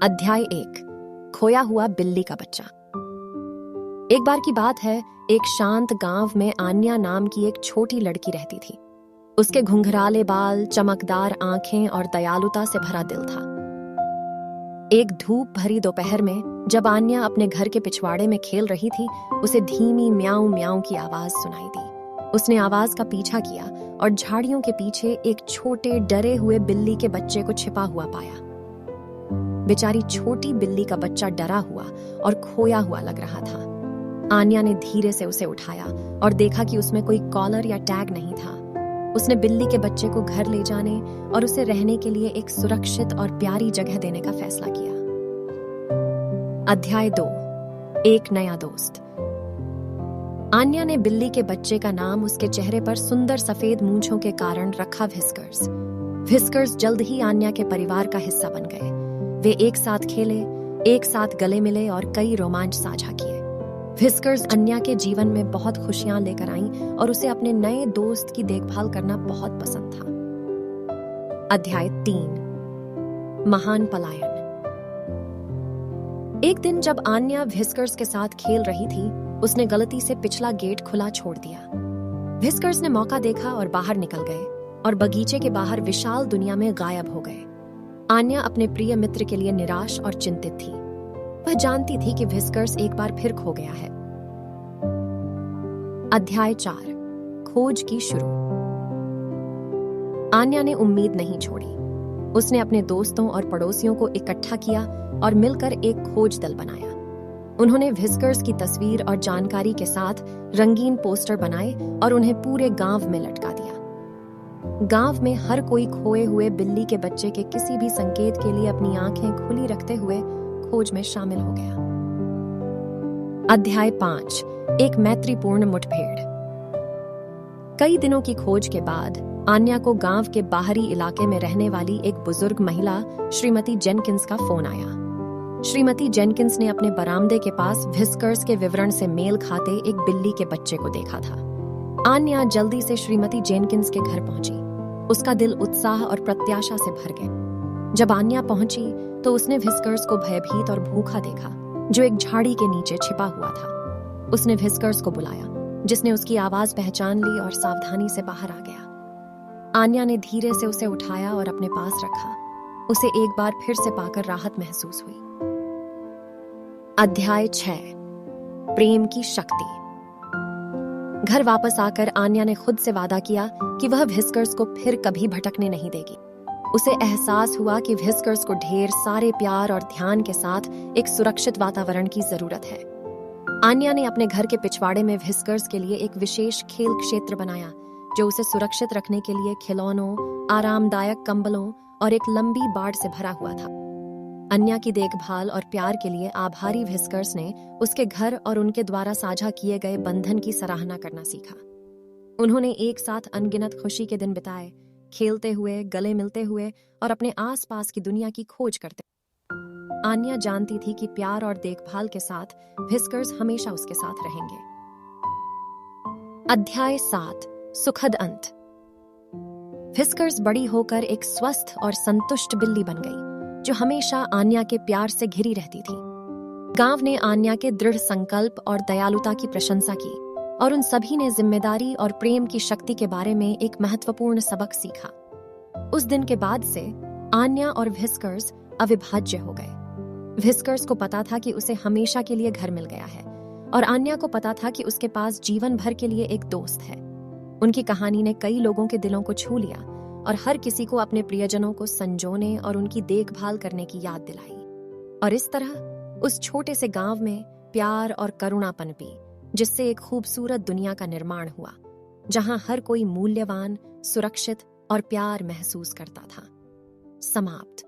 अध्याय 1 खोया हुआ बिल्ली का बच्चा। एक बार की बात है, एक शांत गांव में आन्या नाम की एक छोटी लड़की रहती थी। उसके घुंघराले बाल, चमकदार आंखें और दयालुता से भरा दिल था। एक धूप भरी दोपहर में जब आन्या अपने घर के पिछवाड़े में खेल रही थी, उसे धीमी म्याऊं म्याऊं की आवाज सुनाई दी। उसने आवाज का पीछा किया और झाड़ियों के पीछे एक छोटे डरे हुए बिल्ली के बच्चे को छिपा हुआ पाया। बेचारी छोटी बिल्ली का बच्चा डरा हुआ और खोया हुआ लग रहा था। आन्या ने धीरे से उसे उठाया और देखा कि उसमें कोई कॉलर या टैग नहीं था। उसने बिल्ली के बच्चे को घर ले जाने और उसे रहने के लिए एक सुरक्षित और प्यारी जगह देने का फैसला किया। अध्याय 2 एक नया दोस्त। आन्या ने बिल्ली के बच्चे का नाम उसके चेहरे पर सुंदर सफेद मूंछों के कारण रखा व्हिस्कर्स। व्हिस्कर्स जल्द ही आन्या के परिवार का हिस्सा बन गए। वे एक साथ खेले, एक साथ गले मिले और कई रोमांच साझा किए। व्हिस्कर्स आन्या के जीवन में बहुत खुशियां लेकर आईं और उसे अपने नए दोस्त की देखभाल करना बहुत पसंद था। अध्याय 3 महान पलायन। एक दिन जब आन्या व्हिस्कर्स के साथ खेल रही थी, उसने गलती से पिछला गेट खुला छोड़ दिया। व्हिस्कर्स ने मौका देखा और बाहर निकल गए और बगीचे के बाहर विशाल दुनिया में गायब हो गए। आन्या अपने प्रिय मित्र के लिए निराश और चिंतित थी। वह जानती थी कि व्हिस्कर्स एक बार फिर खो गया है। अध्याय 4 खोज की शुरू। आन्या ने उम्मीद नहीं छोड़ी। उसने अपने दोस्तों और पड़ोसियों को इकट्ठा किया और मिलकर एक खोज दल बनाया। उन्होंने व्हिस्कर्स की तस्वीर और जानकारी के साथ रंगीन पोस्टर बनाए और उन्हें पूरे गांव में लटका दिया। गांव में हर कोई खोए हुए बिल्ली के बच्चे के किसी भी संकेत के लिए अपनी आंखें खुली रखते हुए खोज में शामिल हो गया। अध्याय 5 एक मैत्रीपूर्ण मुठभेड़। कई दिनों की खोज के बाद आन्या को गांव के बाहरी इलाके में रहने वाली एक बुजुर्ग महिला श्रीमती जेनकिंस का फोन आया। श्रीमती जेनकिंस ने अपने बरामदे के पास व्हिस्कर्स के विवरण से मेल खाते एक बिल्ली के बच्चे को देखा था। आन्या जल्दी से श्रीमती जेनकिंस के घर पहुंची। उसका दिल उत्साह और प्रत्याशा से भर गया। जब आन्या पहुंची तो उसने व्हिस्कर्स को भयभीत और भूखा देखा, जो एक झाड़ी के नीचे छिपा हुआ था। उसने व्हिस्कर्स को बुलाया, जिसने उसकी आवाज पहचान ली और सावधानी से बाहर आ गया। आन्या ने धीरे से उसे उठाया और अपने पास रखा। उसे एक बार फिर से पाकर राहत महसूस हुई। अध्याय 6 प्रेम की शक्ति। घर वापस आकर आन्या ने खुद से वादा किया कि वह व्हिस्कर्स को फिर कभी भटकने नहीं देगी। उसे एहसास हुआ कि व्हिस्कर्स को ढेर सारे प्यार और ध्यान के साथ एक सुरक्षित वातावरण की जरूरत है। आन्या ने अपने घर के पिछवाड़े में व्हिस्कर्स के लिए एक विशेष खेल क्षेत्र बनाया, जो उसे सुरक्षित रखने के लिए खिलौनों, आरामदायक कंबलों और एक लंबी बाड़ से भरा हुआ था। आन्या की देखभाल और प्यार के लिए आभारी व्हिस्कर्स ने उसके घर और उनके द्वारा साझा किए गए बंधन की सराहना करना सीखा। उन्होंने एक साथ अनगिनत खुशी के दिन बिताए, खेलते हुए, गले मिलते हुए और अपने आसपास की दुनिया की खोज करते। आन्या जानती थी कि प्यार और देखभाल के साथ व्हिस्कर्स हमेशा उसके साथ रहेंगे। अध्याय 7 सुखद अंत। व्हिस्कर्स बड़ी होकर एक स्वस्थ और संतुष्ट बिल्ली बन गई, जो हमेशा आन्या के प्यार से घिरी रहती थी। गांव ने आन्या के दृढ़ संकल्प और दयालुता की प्रशंसा की और उन सभी ने जिम्मेदारी और प्रेम की शक्ति के बारे में एक महत्वपूर्ण सबक सीखा। उस दिन के बाद से आन्या और व्हिस्कर्स अविभाज्य हो गए। व्हिस्कर्स को पता था कि उसे हमेशा के लिए घर मिल गया है और आन्या को पता था कि उसके पास जीवन भर के लिए एक दोस्त है। उनकी कहानी ने कई लोगों के दिलों को छू लिया और हर किसी को अपने प्रियजनों को संजोने और उनकी देखभाल करने की याद दिलाई। और इस तरह उस छोटे से गांव में प्यार और करुणा पनपी, जिससे एक खूबसूरत दुनिया का निर्माण हुआ, जहां हर कोई मूल्यवान, सुरक्षित और प्यार महसूस करता था। समाप्त।